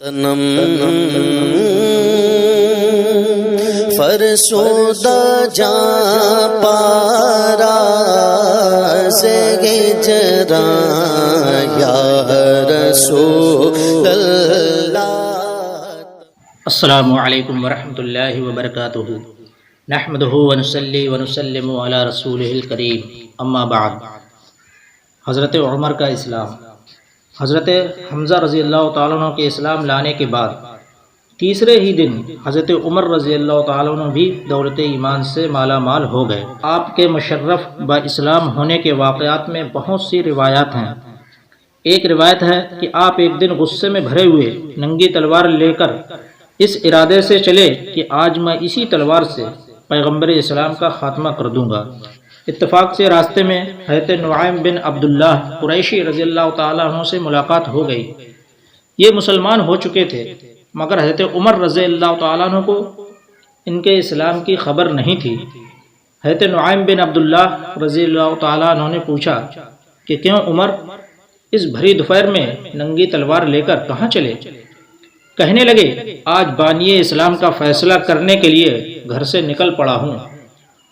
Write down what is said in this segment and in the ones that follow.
تنم فرسودہ جا پارا سے ہجراں یا رسول اللہ۔ السلام علیکم ورحمۃ اللہ وبرکاتہ۔ نحمدہ ونصلی ونسلم علی رسولہ الکریم، اما بعد۔ حضرت عمر کا اسلام۔ حضرت حمزہ رضی اللہ تعالیٰ عنہ کے اسلام لانے کے بعد تیسرے ہی دن حضرت عمر رضی اللہ تعالیٰ عنہ بھی دولت ایمان سے مالا مال ہو گئے۔ آپ کے مشرف با اسلام ہونے کے واقعات میں بہت سی روایات ہیں۔ ایک روایت ہے کہ آپ ایک دن غصے میں بھرے ہوئے ننگی تلوار لے کر اس ارادے سے چلے کہ آج میں اسی تلوار سے پیغمبر اسلام کا خاتمہ کر دوں گا۔ اتفاق سے راستے میں حضرت نعیم بن عبداللہ قریشی رضی اللہ تعالیٰ عنہ سے ملاقات ہو گئی۔ یہ مسلمان ہو چکے تھے، مگر حضرت عمر رضی اللہ تعالیٰ عنہ کو ان کے اسلام کی خبر نہیں تھی۔ حضرت نعیم بن عبداللہ رضی اللہ تعالیٰ عنہ نے پوچھا کہ کیوں عمر اس بھری دوپہر میں ننگی تلوار لے کر کہاں چلے؟ کہنے لگے، آج بانی اسلام کا فیصلہ کرنے کے لیے گھر سے نکل پڑا ہوں۔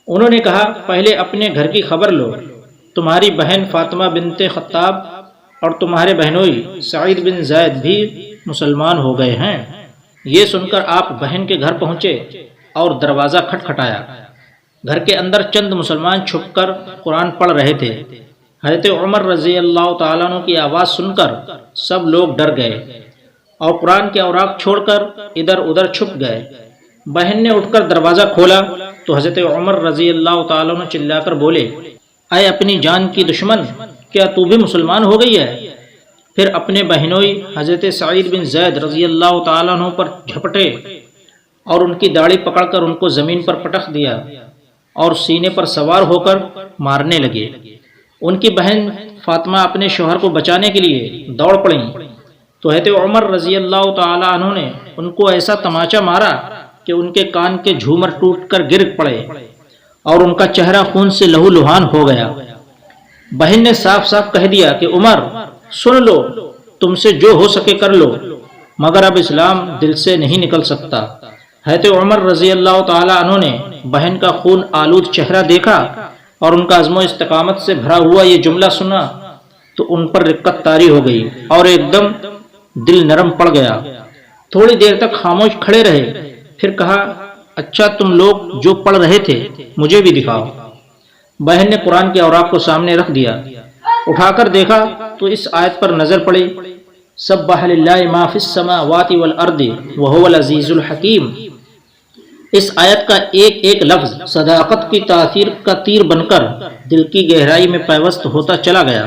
انہوں نے کہا، پہلے اپنے گھر کی خبر لو، تمہاری بہن فاطمہ بنت خطاب اور تمہارے بہنوئی سعید بن زید بھی مسلمان ہو گئے ہیں۔ یہ سن کر آپ بہن کے گھر پہنچے اور دروازہ کھٹکھٹایا۔ گھر کے اندر چند مسلمان چھپ کر قرآن پڑھ رہے تھے۔ حضرت عمر رضی اللہ تعالیٰ عنہ کی آواز سن کر سب لوگ ڈر گئے اور قرآن کے اوراق چھوڑ کر ادھر ادھر چھپ گئے۔ بہن نے اٹھ کر دروازہ کھولا تو حضرت عمر رضی اللہ تعالیٰ عنہ چلا کر بولے، اے اپنی جان کی دشمن، کیا تو بھی مسلمان ہو گئی ہے؟ پھر اپنے بہنوئی حضرت سعید بن زید رضی اللہ تعالیٰ عنہ پر جھپٹے اور ان کی داڑھی پکڑ کر ان کو زمین پر پٹخ دیا اور سینے پر سوار ہو کر مارنے لگے۔ ان کی بہن فاطمہ اپنے شوہر کو بچانے کے لیے دوڑ پڑیں تو حضرت عمر رضی اللہ تعالیٰ عنہ نے ان کو ایسا تماچا مارا کہ ان کے کان کے جھومر ٹوٹ کر گر پڑے اور ان کا چہرہ خون سے لہو لہان ہو گیا۔ بہن نے صاف صاف کہہ دیا کہ عمر سن لو، تم سے جو ہو سکے کر لو، مگر اب اسلام دل سے نہیں نکل سکتا۔ حضرت عمر رضی اللہ تعالیٰ عنہ نے بہن کا خون آلود چہرہ دیکھا اور ان کا عزم و استقامت سے بھرا ہوا یہ جملہ سنا تو ان پر رقت طاری ہو گئی اور ایک دم دل نرم پڑ گیا۔ تھوڑی دیر تک خاموش کھڑے رہے، پھر کہا، اچھا تم لوگ جو پڑھ رہے تھے مجھے بھی دکھاؤ۔ بہن نے قرآن کے اوراق کو سامنے رکھ دیا۔ اٹھا کر دیکھا تو اس آیت پر نظر پڑی، سبح للہ ما فی السماوات والارض وہو العزیز الحکیم۔ اس آیت کا ایک ایک لفظ صداقت کی تاثیر کا تیر بن کر دل کی گہرائی میں پیوست ہوتا چلا گیا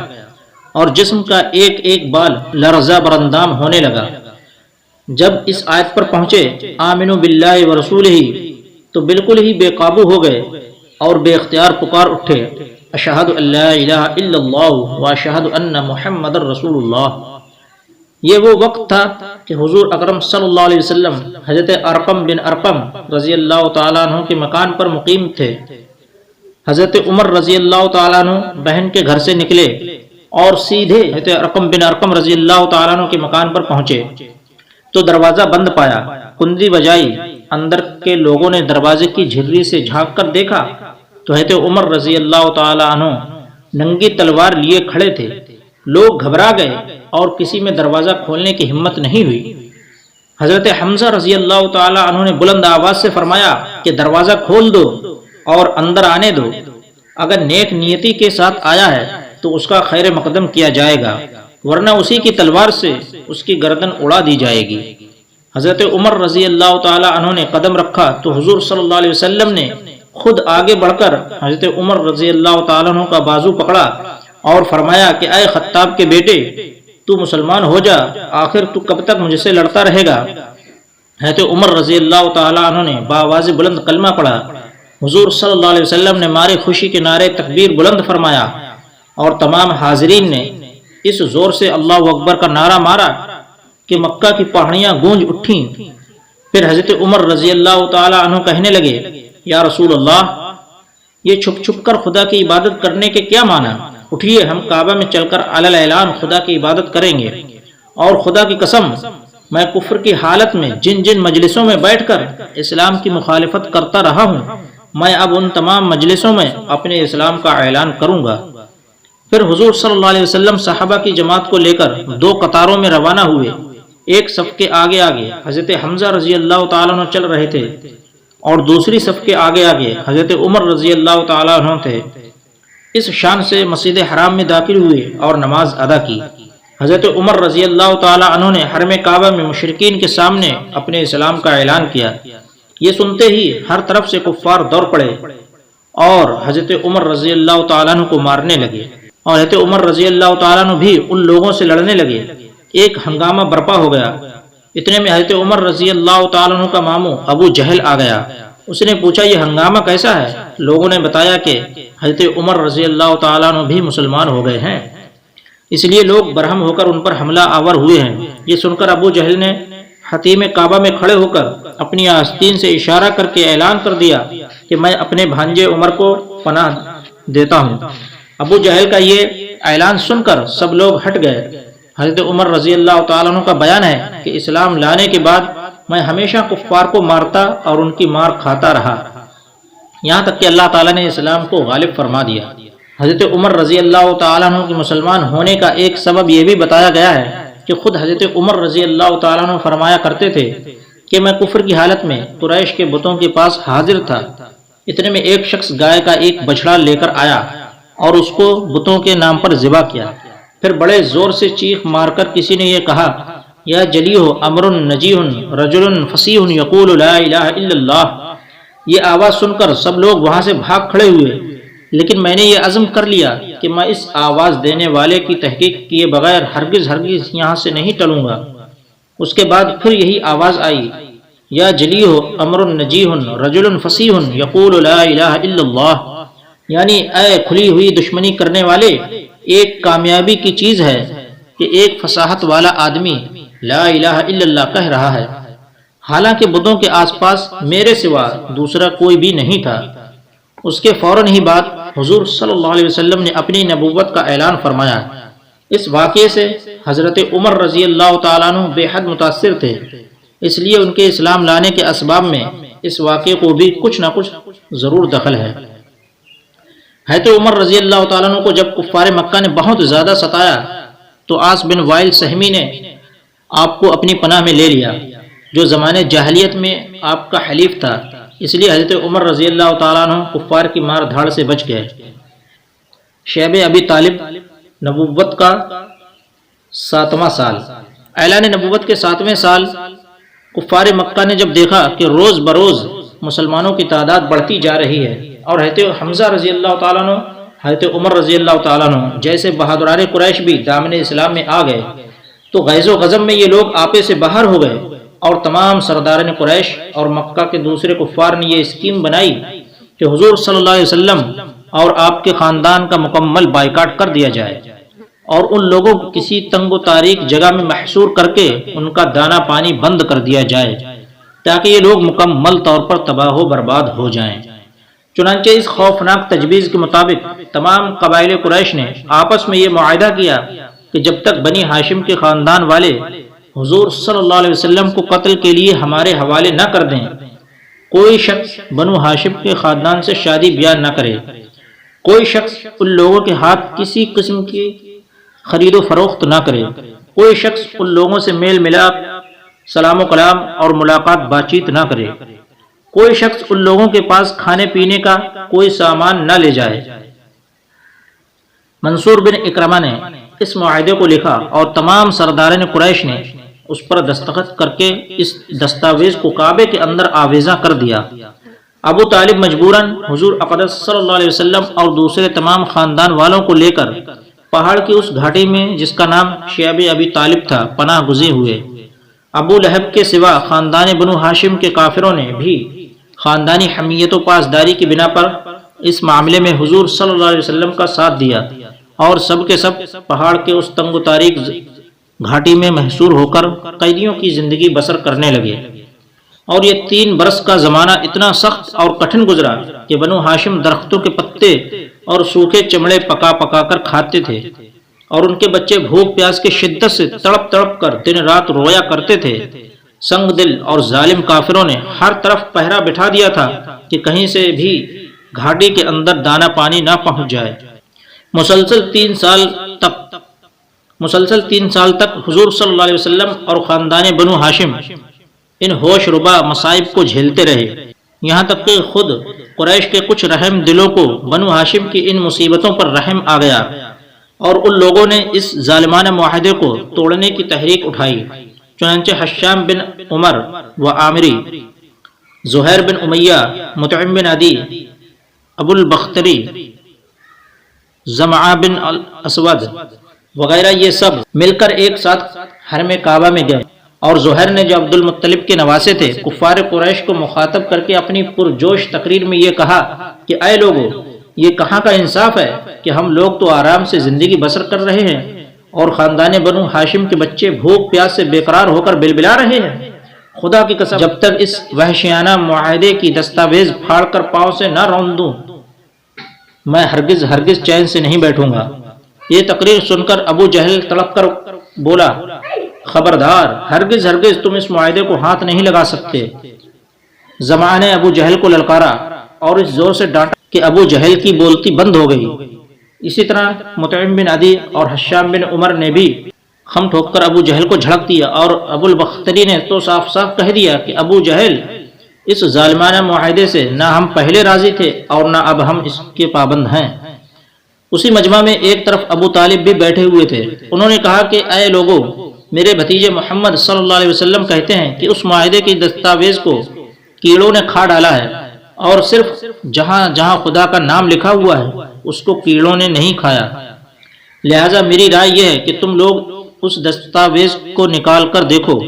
اور جسم کا ایک ایک بال لرزہ براندام ہونے لگا۔ جب اس آیت پر پہنچے، آمنوا باللہ ورسولہ، تو بالکل ہی بے قابو ہو گئے اور بے اختیار پکار اٹھے، اشہد ان لا الہ الا اللہ واشہد ان محمد رسول اللہ۔ یہ وہ وقت تھا کہ حضور اکرم صلی اللہ علیہ وسلم حضرت ارقم بن ارقم رضی اللہ تعالیٰ عنہ کے مکان پر مقیم تھے۔ حضرت عمر رضی اللہ تعالیٰ عنہ بہن کے گھر سے نکلے اور سیدھے حضرت ارقم بن ارقم رضی اللہ تعالیٰ عنہ کے مکان پر پہنچے تو دروازہ بند پایا۔ کنجی بجائی، اندر کے لوگوں نے دروازے کی جھرری سے جھانک کر دیکھا تو حضرت عمر رضی اللہ تعالیٰ عنہ ننگی تلوار لیے کھڑے تھے۔ لوگ گھبرا گئے اور کسی میں دروازہ کھولنے کی ہمت نہیں ہوئی۔ حضرت حمزہ رضی اللہ تعالیٰ عنہ نے بلند آواز سے فرمایا کہ دروازہ کھول دو اور اندر آنے دو، اگر نیک نیتی کے ساتھ آیا ہے تو اس کا خیر مقدم کیا جائے گا، ورنہ اسی کی تلوار سے اس کی گردن اڑا دی جائے گی۔ حضرت عمر رضی اللہ تعالیٰ عنہ نے قدم رکھا تو حضور صلی اللہ علیہ وسلم نے خود آگے بڑھ کر حضرت عمر رضی اللہ تعالیٰ عنہ کا بازو پکڑا اور فرمایا کہ اے خطاب کے بیٹے، تو مسلمان ہو جا، آخر تو کب تک مجھ سے لڑتا رہے گا؟ حضرت عمر رضی اللہ تعالیٰ عنہ نے بآواز بلند کلمہ پڑھا۔ حضور صلی اللہ علیہ وسلم نے مارے خوشی کے نعرے تکبیر بلند فرمایا اور تمام حاضرین نے اس زور سے اللہ اکبر کا نعرہ مارا کہ مکہ کی پہاڑیاں گونج اٹھیں۔ پھر حضرت عمر رضی اللہ تعالیٰ عنہ کہنے لگے، یا رسول اللہ، یہ چھپ چھپ کر خدا کی عبادت کرنے کے کیا معنی؟ اٹھیے، ہم کعبہ میں چل کر علی الاعلان خدا کی عبادت کریں گے، اور خدا کی قسم میں کفر کی حالت میں جن جن مجلسوں میں بیٹھ کر اسلام کی مخالفت کرتا رہا ہوں، میں اب ان تمام مجلسوں میں اپنے اسلام کا اعلان کروں گا۔ پھر حضور صلی اللہ علیہ وسلم صحابہ کی جماعت کو لے کر دو قطاروں میں روانہ ہوئے۔ ایک صف کے آگے آگے حضرت حمزہ رضی اللہ تعالیٰ عنہ چل رہے تھے اور دوسری صف کے آگے آگے حضرت عمر رضی اللہ تعالیٰ عنہ تھے۔ اس شان سے مسجد حرام میں داخل ہوئے اور نماز ادا کی۔ حضرت عمر رضی اللہ تعالیٰ عنہ نے حرم کعبہ میں مشرکین کے سامنے اپنے اسلام کا اعلان کیا۔ یہ سنتے ہی ہر طرف سے کفار دوڑ پڑے اور حضرت عمر رضی اللہ تعالیٰ عنہ کو مارنے لگے، اور حضرت عمر رضی اللہ تعالیٰ عنہ بھی ان لوگوں سے لڑنے لگے۔ ایک ہنگامہ برپا ہو گیا۔ اتنے میں حضرت عمر رضی اللہ تعالیٰ عنہ کا ماموں ابو جہل آ گیا۔ اس نے پوچھا، یہ ہنگامہ کیسا ہے؟ لوگوں نے بتایا کہ حضرت عمر رضی اللہ تعالیٰ عنہ بھی مسلمان ہو گئے ہیں، اس لیے لوگ برہم ہو کر ان پر حملہ آور ہوئے ہیں۔ یہ سن کر ابو جہل نے حتیم کعبہ میں کھڑے ہو کر اپنی آستین سے اشارہ کر کے اعلان کر دیا کہ میں اپنے بھانجے عمر کو پناہ دیتا ہوں۔ ابو جہل کا یہ اعلان سن کر سب لوگ ہٹ گئے۔ حضرت عمر رضی اللہ تعالیٰ عنہ کا بیان ہے کہ اسلام لانے کے بعد میں ہمیشہ کفار کو مارتا اور ان کی مار کھاتا رہا، یہاں تک کہ اللہ تعالیٰ نے اسلام کو غالب فرما دیا۔ حضرت عمر رضی اللہ تعالیٰ عنہ کے مسلمان ہونے کا ایک سبب یہ بھی بتایا گیا ہے کہ خود حضرت عمر رضی اللہ تعالیٰ عنہ فرمایا کرتے تھے کہ میں کفر کی حالت میں قریش کے بتوں کے پاس حاضر تھا۔ اتنے میں ایک شخص گائے کا ایک بچڑا لے کر آیا اور اس کو بتوں کے نام پر ذبح کیا۔ پھر بڑے زور سے چیخ مار کر کسی نے یہ کہا، یا جلیہ امر نجیح رجل فصیح یقول لا الہ الا اللہ۔ یہ آواز سن کر سب لوگ وہاں سے بھاگ کھڑے ہوئے، لیکن میں نے یہ عزم کر لیا کہ میں اس آواز دینے والے کی تحقیق کیے بغیر ہرگز یہاں سے نہیں ٹلوں گا۔ اس کے بعد پھر یہی آواز آئی، یا جلیہ امر نجیح رجل فصیح یقول لا الہ الا اللہ، یعنی اے کھلی ہوئی دشمنی کرنے والے، ایک کامیابی کی چیز ہے کہ ایک فصاحت والا آدمی لا الہ الا اللہ کہہ رہا ہے، حالانکہ بتوں کے آس پاس میرے سوا دوسرا کوئی بھی نہیں تھا۔ اس کے فوراً ہی بعد حضور صلی اللہ علیہ وسلم نے اپنی نبوت کا اعلان فرمایا۔ اس واقعے سے حضرت عمر رضی اللہ تعالیٰ عنہ بے حد متاثر تھے، اس لیے ان کے اسلام لانے کے اسباب میں اس واقعے کو بھی کچھ نہ کچھ ضرور دخل ہے۔ حضرت عمر رضی اللہ تعالیٰ عنہ کو جب کفار مکہ نے بہت زیادہ ستایا تو عاص بن وائل سہمی نے آپ کو اپنی پناہ میں لے لیا، جو زمانے جاہلیت میں آپ کا حلیف تھا، اس لیے حضرت عمر رضی اللہ تعالیٰ عنہ کفار کی مار دھاڑ سے بچ گئے۔ شیب ابی طالب نبوت کا 7واں سال۔ اعلان نبوت کے 7ویں سال کفار مکہ نے جب دیکھا کہ روز بروز مسلمانوں کی تعداد بڑھتی جا رہی ہے اور حضرت حمزہ رضی اللہ تعالیٰ عنہ، حضرت عمر رضی اللہ تعالیٰ عنہ جیسے بہادران قریش بھی دامن اسلام میں آ گئے، تو غیظ و غضب میں یہ لوگ آپے سے باہر ہو گئے اور تمام سرداران قریش اور مکہ کے دوسرے کفار نے یہ اسکیم بنائی کہ حضور صلی اللہ علیہ وسلم اور آپ کے خاندان کا مکمل بائیکاٹ کر دیا جائے اور ان لوگوں کو کسی تنگ و تاریک جگہ میں محصور کر کے ان کا دانا پانی بند کر دیا جائے تاکہ یہ لوگ مکمل طور پر تباہ و برباد ہو جائیں۔ چنانچہ اس خوفناک تجویز کے مطابق تمام قبائل قریش نے آپس میں یہ معاہدہ کیا کہ جب تک بنی ہاشم کے خاندان والے حضور صلی اللہ علیہ وسلم کو قتل کے لیے ہمارے حوالے نہ کر دیں، کوئی شخص بنو ہاشم کے خاندان سے شادی بیان نہ کرے، کوئی شخص ان لوگوں کے ہاتھ کسی قسم کی خرید و فروخت نہ کرے، کوئی شخص ان لوگوں سے میل ملاپ، سلام و کلام اور ملاقات بات چیت نہ کرے، کوئی شخص ان لوگوں کے پاس کھانے پینے کا کوئی سامان نہ لے جائے۔ منصور بن اکرمہ نے اس معاہدے کو لکھا اور تمام سرداران قریش نے اس پر دستخط کر کے اس دستاویز کو کعبے کے اندر آویزاں کر دیا۔ ابو طالب مجبوراً حضور اقدس صلی اللہ علیہ وسلم اور دوسرے تمام خاندان والوں کو لے کر پہاڑ کی اس گھاٹی میں جس کا نام شیب ابی طالب تھا پناہ گزین ہوئے۔ ابو لہب کے سوا خاندان بنو ہاشم کے کافروں نے بھی خاندانی حمیت و پاسداری کی بنا پر اس معاملے میں حضور صلی اللہ علیہ وسلم کا ساتھ دیا اور سب کے سب پہاڑ کے اس تنگ و تاریک گھاٹی میں محصور ہو کر قیدیوں کی زندگی بسر کرنے لگے۔ اور یہ 3 برس کا زمانہ اتنا سخت اور کٹھن گزرا کہ بنو ہاشم درختوں کے پتے اور سوکھے چمڑے پکا پکا کر کھاتے تھے اور ان کے بچے بھوک پیاس کی شدت سے تڑپ تڑپ کر دن رات رویا کرتے تھے۔ سنگ دل اور ظالم کافروں نے ہر طرف پہرا بٹھا دیا تھا کہ کہیں سے بھی گھاٹی کے اندر دانا پانی نہ پہنچ جائے۔ مسلسل تین سال تک حضور صلی اللہ علیہ وسلم اور خاندان بنو ہاشم ان ہوش ربا مصائب کو جھیلتے رہے، یہاں تک کہ خود قریش کے کچھ رحم دلوں کو بنو ہاشم کی ان مصیبتوں پر رحم آ گیا، اور ان لوگوں نے اس ظالمانہ معاہدے کو توڑنے کی تحریک اٹھائی۔ چنانچہ حشام بن عمر و عامری، زہیر بن امیہ، مطعم بن عدی، ابو البختری، زمعہ بن الاسود وغیرہ یہ سب مل کر ایک ساتھ حرم کعبہ میں گئے، اور زہیر نے جو عبد المطلب کے نواسے تھے کفار قریش کو مخاطب کر کے اپنی پرجوش تقریر میں یہ کہا کہ اے لوگو، یہ کہاں کا انصاف ہے کہ ہم لوگ تو آرام سے زندگی بسر کر رہے ہیں اور خاندان بنو ہاشم کے بچے بھوک پیاس سے بے قرار ہو کر بلبلا رہے ہیں۔ خدا کی قسم، جب تک اس وحشیانہ معاہدے کی دستاویز پھاڑ کر پاؤں سے نہ رون دوں، میں ہرگز چین سے نہیں بیٹھوں گا۔ یہ تقریر سن کر ابو جہل تڑپ کر بولا، خبردار، ہرگز تم اس معاہدے کو ہاتھ نہیں لگا سکتے۔ زمعہ نے ابو جہل کو للکارا اور اس زور سے ڈانٹا کہ ابو جہل کی بولتی بند ہو گئی۔ اسی طرح مطعم بن عدی اور حشام بن عمر نے بھی خم ٹھوک کر ابو جہل کو جھڑک دیا، اور ابو البختری نے تو صاف صاف کہہ دیا کہ ابو جہل، اس ظالمانہ معاہدے سے نہ ہم پہلے راضی تھے اور نہ اب ہم اس کے پابند ہیں۔ اسی مجمع میں ایک طرف ابو طالب بھی بیٹھے ہوئے تھے۔ انہوں نے کہا کہ اے لوگو، میرے بھتیجے محمد صلی اللہ علیہ وسلم کہتے ہیں کہ اس معاہدے کی دستاویز کو کیڑوں نے کھا ڈالا ہے، اور صرف جہاں جہاں خدا کا نام لکھا ہوا ہے اس کو کیڑوں نے نہیں کھایا۔ لہٰذا میری رائے یہ ہے کہ تم لوگ اس دستاویز کو نکال کر دیکھو،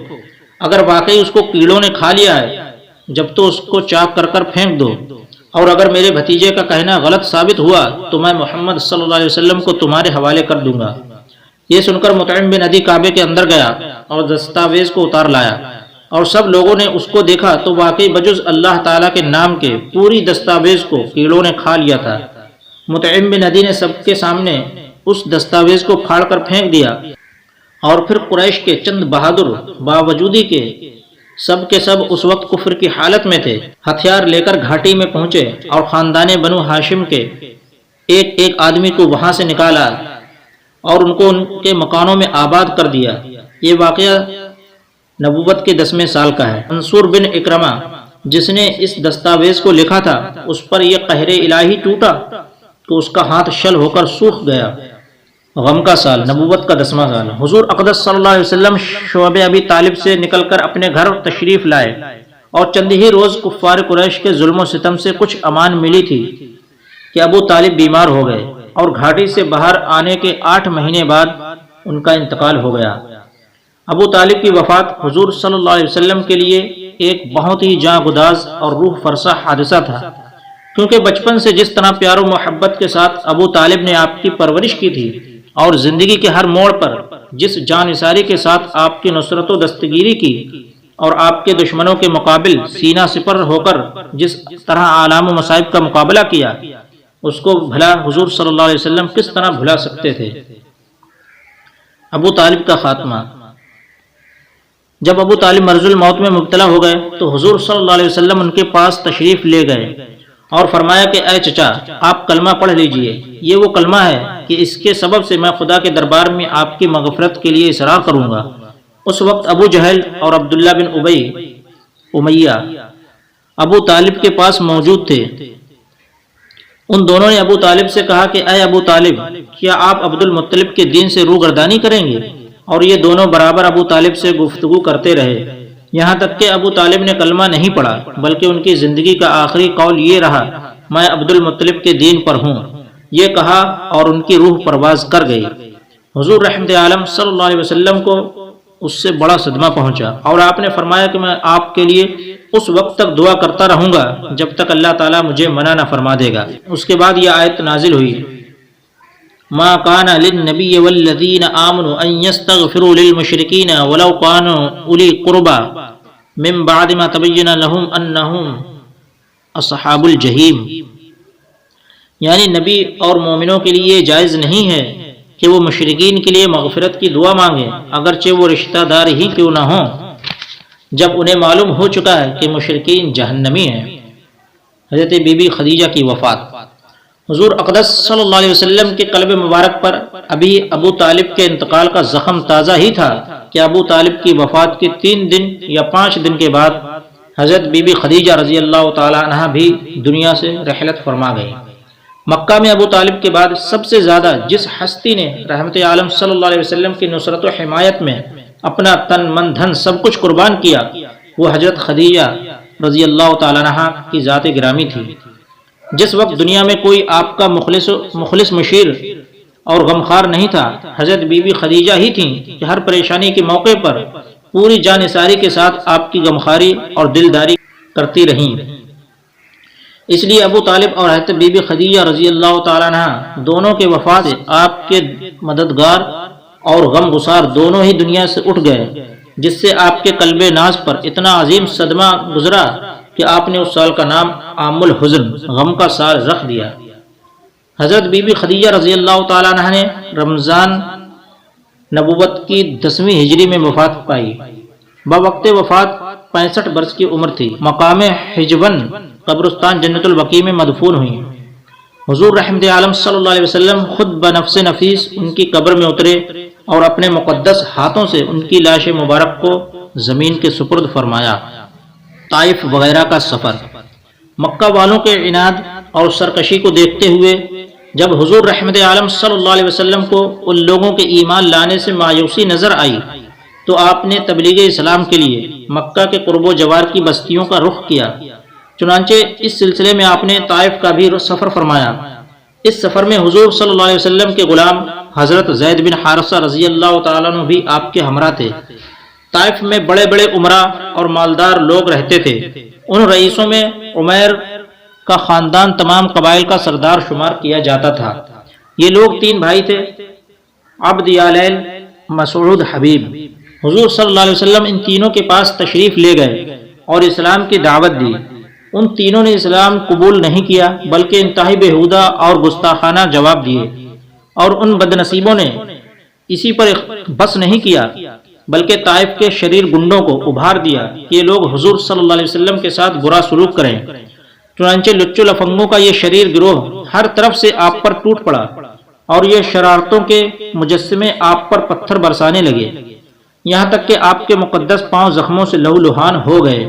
اگر واقعی اس کو کیڑوں نے کھا لیا ہے جب تو اس کو چاک کر کر پھینک دو، اور اگر میرے بھتیجے کا کہنا غلط ثابت ہوا تو میں محمد صلی اللہ علیہ وسلم کو تمہارے حوالے کر دوں گا۔ یہ سن کر مطعم بن عدی کعبے کے اندر گیا اور دستاویز کو اتار لایا، اور سب لوگوں نے اس کو دیکھا تو واقعی بجز اللہ تعالیٰ کے نام کے پوری دستاویز کو کیڑوں نے کھا لیا تھا۔ مطعم بن عدی نے سب کے سامنے اس دستاویز کو پھاڑ کر پھینک دیا، اور پھر قریش کے چند بہادر باوجودی کے سب اس وقت کفر کی حالت میں تھے، ہتھیار لے کر گھاٹی میں پہنچے اور خاندان بنو ہاشم کے ایک ایک آدمی کو وہاں سے نکالا اور ان کو ان کے مکانوں میں آباد کر دیا۔ یہ واقعہ نبوت کے 10ویں سال کا ہے۔ منصور بن اکرمہ، جس نے اس دستاویز کو لکھا تھا، اس پر یہ قہر الہی ٹوٹا کہ اس کا ہاتھ شل ہو کر سوکھ گیا۔ غم کا سال، نبوت کا 10واں سال۔ حضور اقدس صلی اللہ علیہ وسلم شعب ابی طالب سے نکل کر اپنے گھر تشریف لائے، اور چند ہی روز کفار قریش کے ظلم و ستم سے کچھ امان ملی تھی کہ ابو طالب بیمار ہو گئے، اور گھاٹی سے باہر آنے کے 8 مہینے بعد ان کا انتقال ہو گیا۔ ابو طالب کی وفات حضور صلی اللہ علیہ وسلم کے لیے ایک بہت ہی جاں گداز اور روح فرسا حادثہ تھا، کیونکہ بچپن سے جس طرح پیار و محبت کے ساتھ ابو طالب نے آپ کی پرورش کی تھی، اور زندگی کے ہر موڑ پر جس جانثاری کے ساتھ آپ کی نصرت و دستگیری کی، اور آپ کے دشمنوں کے مقابل سینہ سپر ہو کر جس طرح آلام و مصائب کا مقابلہ کیا، اس کو بھلا حضور صلی اللہ علیہ وسلم کس طرح بھلا سکتے تھے۔ ابو طالب کا خاتمہ۔ جب ابو طالب مرض الموت میں مبتلا ہو گئے تو حضور صلی اللہ علیہ وسلم ان کے پاس تشریف لے گئے اور فرمایا کہ اے چچا، آپ کلمہ پڑھ لیجئے، یہ وہ کلمہ ہے کہ اس کے سبب سے میں خدا کے دربار میں آپ کی مغفرت کے لیے اصرار کروں گا۔ اس وقت ابو جہل اور عبداللہ بن ابی امیہ ابو طالب کے پاس موجود تھے۔ ان دونوں نے ابو طالب سے کہا کہ اے ابو طالب، کیا آپ عبد المطلب کے دین سے روگردانی کریں گے؟ اور یہ دونوں برابر ابو طالب سے گفتگو کرتے رہے، یہاں تک کہ ابو طالب نے کلمہ نہیں پڑھا، بلکہ ان کی زندگی کا آخری قول یہ رہا، میں عبد المطلب کے دین پر ہوں، یہ کہا اور ان کی روح پرواز کر گئی۔ حضور رحمت عالم صلی اللہ علیہ وسلم کو اس سے بڑا صدمہ پہنچا، اور آپ نے فرمایا کہ میں آپ کے لیے اس وقت تک دعا کرتا رہوں گا جب تک اللہ تعالیٰ مجھے منع نہ فرما دے گا۔ اس کے بعد یہ آیت نازل ہوئی، ما كان للنبي والذين آمنوا أن يستغفروا للمشركين ولو كانوا أولي قربى من بعد ما تبين لهم أنهم أصحاب الجحيم، یعنی نبی اور مومنوں کے لیے جائز نہیں ہے کہ وہ مشرکین کے لیے مغفرت کی دعا مانگیں اگرچہ وہ رشتہ دار ہی کیوں نہ ہوں، جب انہیں معلوم ہو چکا ہے کہ مشرکین جہنمی ہیں۔ حضرت بی بی خدیجہ کی وفات۔ حضور اقدس صلی اللہ علیہ وسلم کے قلب مبارک پر ابھی ابو طالب کے انتقال کا زخم تازہ ہی تھا کہ ابو طالب کی وفات کے 3 دن یا 5 دن کے بعد حضرت بی بی خدیجہ رضی اللہ تعالی عنہا بھی دنیا سے رحلت فرما گئی۔ مکہ میں ابو طالب کے بعد سب سے زیادہ جس ہستی نے رحمت عالم صلی اللہ علیہ وسلم کی نصرت و حمایت میں اپنا تن من دھن سب کچھ قربان کیا، وہ حضرت خدیجہ رضی اللہ تعالی عنہا کی ذات گرامی تھی۔ جس وقت دنیا میں کوئی آپ کا مخلص مشیر اور غمخوار نہیں تھا، حضرت بی بی خدیجہ ہی تھیں کہ ہر پریشانی کے موقع پر پوری جانثاری کے ساتھ آپ کی غمخواری اور دلداری کرتی رہیں۔ اس لیے ابو طالب اور حضرت بی بی خدیجہ رضی اللہ تعالیٰ عنہ دونوں کے وفات سے آپ کے مددگار اور غم گسار دونوں ہی دنیا سے اٹھ گئے، جس سے آپ کے قلب ناز پر اتنا عظیم صدمہ گزرا کہ آپ نے اس سال کا نام عام الحزن غم کا سال رکھ دیا۔ حضرت بی بی خدیجہ رضی اللہ تعالیٰ عنہ نے رمضان نبوت کی 10ویں ہجری میں وفات پائی۔ بوقت وفات 65 برس کی عمر تھی۔ مقام حجون قبرستان جنت البقیع میں مدفون ہوئی۔ حضور رحمت عالم صلی اللہ علیہ وسلم خود بنفس نفیس ان کی قبر میں اترے اور اپنے مقدس ہاتھوں سے ان کی لاش مبارک کو زمین کے سپرد فرمایا۔ طائف وغیرہ کا سفر۔ مکہ والوں کے عناد اور سرکشی کو دیکھتے ہوئے جب حضور رحمت عالم صلی اللہ علیہ وسلم کو ان لوگوں کے ایمان لانے سے مایوسی نظر آئی تو آپ نے تبلیغ اسلام کے لیے مکہ کے قرب و جوار کی بستیوں کا رخ کیا۔ چنانچہ اس سلسلے میں آپ نے طائف کا بھی سفر فرمایا۔ اس سفر میں حضور صلی اللہ علیہ وسلم کے غلام حضرت زید بن حارثہ رضی اللہ تعالیٰ عنہ بھی آپ کے ہمراہ تھے۔ طائف میں بڑے بڑے امراء اور مالدار لوگ رہتے تھے۔ ان رئیسوں میں عمیر کا خاندان تمام قبائل کا سردار شمار کیا جاتا تھا۔ یہ لوگ 3 بھائی تھے، عبد یالیل، مسعود، حبیب۔ حضور صلی اللہ علیہ وسلم ان تینوں کے پاس تشریف لے گئے اور اسلام کی دعوت دی۔ ان تینوں نے اسلام قبول نہیں کیا بلکہ انتہائی بےہودہ اور گستاخانہ جواب دیے، اور ان بدنصیبوں نے اسی پر بس نہیں کیا بلکہ طائف کے شریر گنڈوں کو ابھار دیا کہ یہ لوگ حضور صلی اللہ علیہ وسلم کے ساتھ برا سلوک کریں۔ چنانچہ لچو لفنگوں کا یہ شریر گروہ ہر طرف سے آپ پر ٹوٹ پڑا اور یہ شرارتوں کے مجسمے آپ پر پتھر برسانے لگے، یہاں تک کہ آپ کے مقدس پاؤں زخموں سے لہو لہان ہو گئے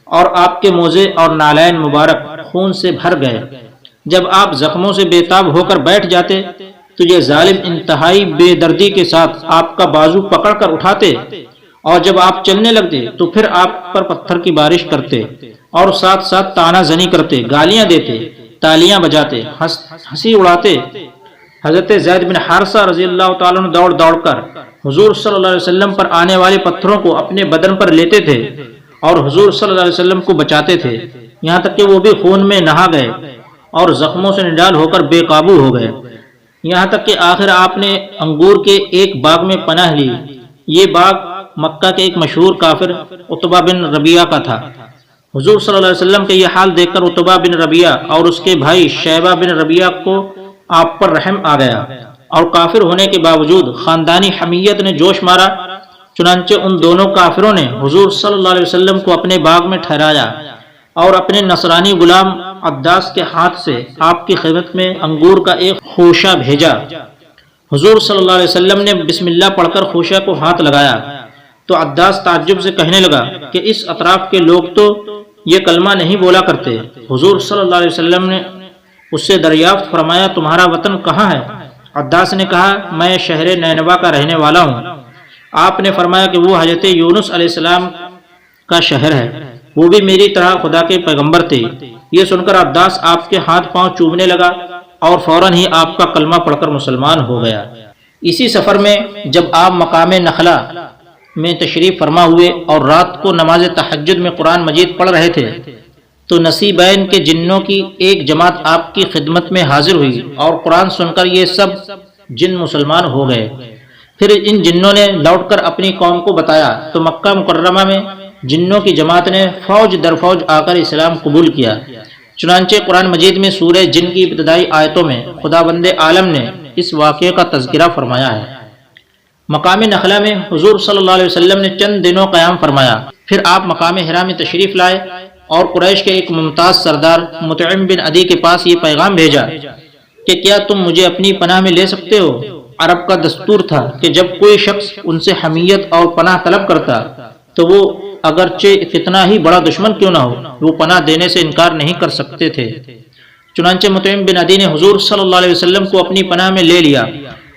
اور آپ کے موزے اور نالین مبارک خون سے بھر گئے۔ جب آپ زخموں سے بے تاب ہو کر بیٹھ جاتے تو یہ ظالم انتہائی بے دردی کے ساتھ آپ کا بازو پکڑ کر اٹھاتے، اور جب آپ چلنے لگتے تو پھر آپ پر پتھر کی بارش کرتے اور ساتھ ساتھ طعنہ زنی کرتے، گالیاں دیتے، تالیاں بجاتے، ہنسی اڑاتے۔ حضرت زید بن حارثہ رضی اللہ تعالیٰ عنہ دوڑ دوڑ کر حضور صلی اللہ علیہ وسلم پر آنے والے پتھروں کو اپنے بدن پر لیتے تھے اور حضور صلی اللہ علیہ وسلم کو بچاتے تھے، یہاں تک کہ وہ بھی خون میں نہا گئے اور زخموں سے نڈال ہو کر بے قابو ہو گئے، یہاں تک کہ آخر آپ نے انگور کے ایک باغ میں پناہ لی۔ یہ باغ مکہ کے ایک مشہور کافر عتبہ بن ربیعہ کا تھا۔ حضور صلی اللہ علیہ وسلم کے یہ حال دیکھ کر عتبہ بن ربیعہ اور اس کے بھائی شیبہ بن ربیعہ کو آپ پر رحم آ گیا، اور کافر ہونے کے باوجود خاندانی حمیت نے جوش مارا۔ چنانچہ ان دونوں کافروں نے حضور صلی اللہ علیہ وسلم کو اپنے باغ میں ٹھہرایا اور اپنے نصرانی غلام عداس کے ہاتھ سے آپ کی خدمت میں انگور کا ایک خوشہ بھیجا۔ حضور صلی اللہ علیہ وسلم نے بسم اللہ پڑھ کر خوشہ کو ہاتھ لگایا تو عداس تعجب سے کہنے لگا کہ اس اطراف کے لوگ تو یہ کلمہ نہیں بولا کرتے۔ حضور صلی اللہ علیہ وسلم نے اس سے دریافت فرمایا تمہارا وطن کہاں ہے؟ عداس نے کہا میں شہر نینوا کا رہنے والا ہوں۔ آپ نے فرمایا کہ وہ حضرت یونس علیہ السلام کا شہر ہے، وہ بھی میری طرح خدا کے پیغمبر تھے۔ یہ سن کر عداس آپ کے ہاتھ پاؤں چومنے لگا اور فوراً ہی آپ کا کلمہ پڑھ کر مسلمان ہو گیا۔ اسی سفر میں جب آپ مقام نخلا میں تشریف فرما ہوئے اور رات کو نماز تہجد میں قرآن مجید پڑھ رہے تھے تو نصیبین کے جنوں کی ایک جماعت آپ کی خدمت میں حاضر ہوئی اور قرآن سن کر یہ سب جن مسلمان ہو گئے۔ پھر ان جنوں نے لوٹ کر اپنی قوم کو بتایا تو مکہ مکرمہ میں جنوں کی جماعت نے فوج در فوج آ کر اسلام قبول کیا۔ چنانچہ قرآن مجید میں سورہ جن کی ابتدائی آیتوں میں خداوند عالم نے اس واقعے کا تذکرہ فرمایا ہے۔ مقام نخلا میں حضور صلی اللہ علیہ وسلم نے چند دنوں قیام فرمایا، پھر آپ مقام حرا میں تشریف لائے اور قریش کے ایک ممتاز سردار مطعم بن عدی کے پاس یہ پیغام بھیجا کہ کیا تم مجھے اپنی پناہ میں لے سکتے ہو؟ عرب کا دستور تھا کہ جب کوئی شخص ان سے حمیت اور پناہ طلب کرتا تو وہ اگرچہ کتنا ہی بڑا دشمن کیوں نہ ہو، وہ پناہ دینے سے انکار نہیں کر سکتے تھے۔ چنانچہ مطعم بن عدی نے حضور صلی اللہ علیہ وسلم کو اپنی پناہ میں لے لیا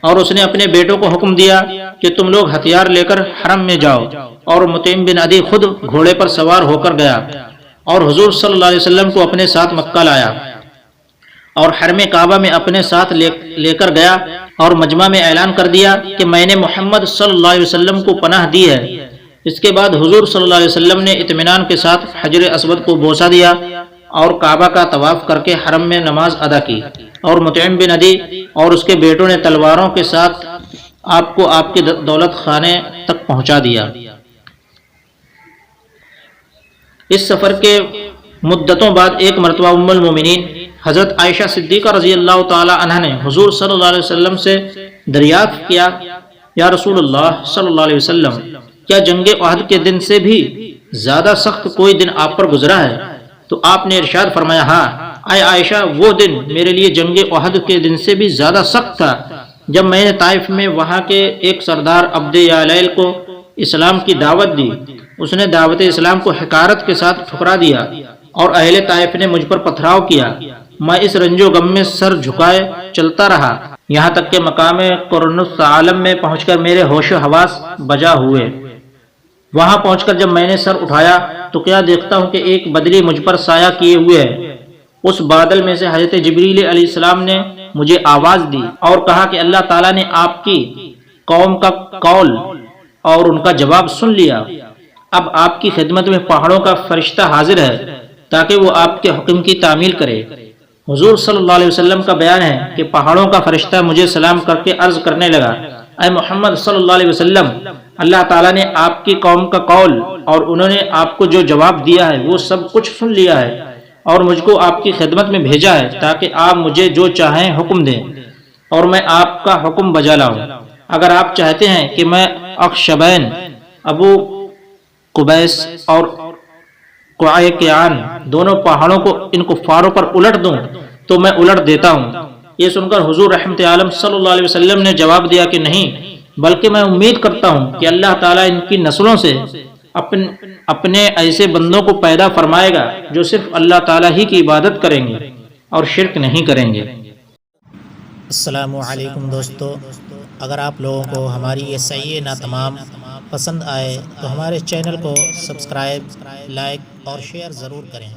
اور اس نے اپنے بیٹوں کو حکم دیا کہ تم لوگ ہتھیار لے کر حرم میں جاؤ، اور مطعم بن عدی خود گھوڑے پر سوار ہو کر گیا اور حضور صلی اللہ علیہ وسلم کو اپنے ساتھ مکہ لایا اور حرم کعبہ میں اپنے ساتھ لے کر گیا اور مجمع میں اعلان کر دیا کہ میں نے محمد صلی اللہ علیہ وسلم کو پناہ دی ہے۔ اس کے بعد حضور صلی اللہ علیہ وسلم نے اطمینان کے ساتھ حجر اسود کو بوسہ دیا اور کعبہ کا طواف کر کے حرم میں نماز ادا کی، اور مطعم بن عدی اور اس کے بیٹوں نے تلواروں کے ساتھ آپ کو آپ کے دولت خانے تک پہنچا دیا۔ اس سفر کے مدتوں بعد ایک مرتبہ ام المومنین حضرت عائشہ صدیقہ رضی اللہ تعالی عنہ نے حضور صلی اللہ علیہ وسلم سے دریافت کیا، یا رسول اللہ صلی اللہ علیہ وسلم، کیا جنگ احد کے دن سے بھی زیادہ سخت کوئی دن آپ پر گزرا ہے؟ تو آپ نے ارشاد فرمایا، ہاں اے عائشہ، وہ دن میرے لیے جنگ احد کے دن سے بھی زیادہ سخت تھا جب میں نے طائف میں وہاں کے ایک سردار عبد یعلیل کو اسلام کی دعوت دی۔ اس نے دعوت اسلام کو حقارت کے ساتھ ٹھکرا دیا اور اہل طائف نے مجھ پر پتھراؤ کیا۔ میں اس رنج و غم میں سر جھکائے چلتا رہا یہاں تک کہ مقام قرنس عالم میں پہنچ کر میرے ہوش و حواس بجا ہوئے۔ وہاں پہنچ کر جب میں نے سر اٹھایا تو کیا دیکھتا ہوں کہ ایک بدلی مجھ پر سایہ کیے ہوئے ہے۔ اس بادل میں سے حضرت جبریل علیہ السلام نے مجھے آواز دی اور کہا کہ اللہ تعالیٰ نے آپ کی قوم کا قول اور ان کا جواب سن لیا۔ اب آپ کی خدمت میں پہاڑوں کا فرشتہ حاضر ہے تاکہ وہ آپ کے حکم کی تعمیل کرے۔ حضور صلی اللہ علیہ وسلم کا بیان ہے کہ پہاڑوں کا فرشتہ مجھے سلام کر کے عرض کرنے لگا، اے محمد صلی اللہ علیہ وسلم، اللہ تعالیٰ نے آپ کی قوم کا قول اور انہوں نے آپ کو جو جواب دیا ہے وہ سب کچھ سن لیا ہے اور مجھ کو آپ کی خدمت میں بھیجا ہے تاکہ آپ مجھے جو چاہیں حکم دیں اور میں آپ کا حکم بجا لاؤں۔ اگر آپ چاہتے ہیں کہ میں اخشبین، ابو قبیس اور قعیقیان دونوں پہاڑوں کو ان کفاروں پر الٹ دوں تو میں الٹ دیتا ہوں۔ یہ سن کر حضور رحمت عالم صلی اللہ علیہ وسلم نے جواب دیا کہ نہیں، بلکہ میں امید کرتا ہوں کہ اللہ تعالیٰ ان کی نسلوں سے اپنے ایسے بندوں کو پیدا فرمائے گا جو صرف اللہ تعالیٰ ہی کی عبادت کریں گے اور شرک نہیں کریں گے۔ السلام علیکم دوستو، اگر آپ لوگوں کو ہماری یہ صحیح نہ تمام پسند آئے تو ہمارے چینل کو سبسکرائب، لائک اور شیئر ضرور کریں۔